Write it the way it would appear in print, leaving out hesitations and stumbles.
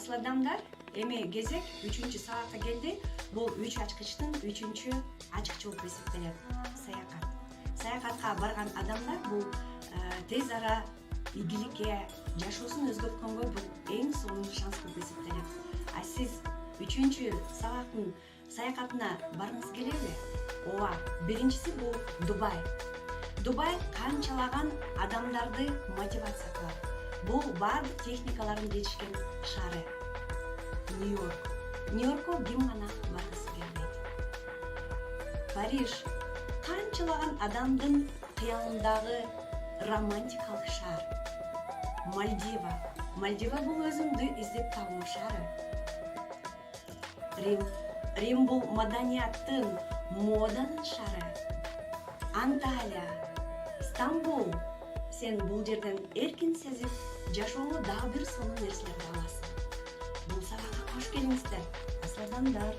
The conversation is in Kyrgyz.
Асыл адамдар, эми кезек 3-саатка келди. Бул 3 ачкычтын 3-ачкычы болуп эсептелет. Саякат. Саякатка барган адамдар бул тез ара ийгиликке, жашоосун өзгөрткөнгө бул эң сонун шанс болуп эсептелет. А сиз 3-сааттын саякатына баргыңыз келеби? Ооба, биринчиси бул Дубай. Дубай канчалаган адамдарды мотивация кылат. Бул бардык техникалардын жетишкен шаары. Нью-Йорк. Нью-Йоркко ким гана баргысы келбейт. Париж канчалаган адамдын кыялындагы романтикалык шаар. Мальдива. Мальдива бул өзүңдү издеп табуу шаары. Рим. Рим бул маданияттын, моданын шаары. Анталия. Стамбул. Сен бул жерден эркин сезип, жашооңо дагы бир сонун нерселерди аласың. Бул сабакка кош келиңиздер, асыл адамдар.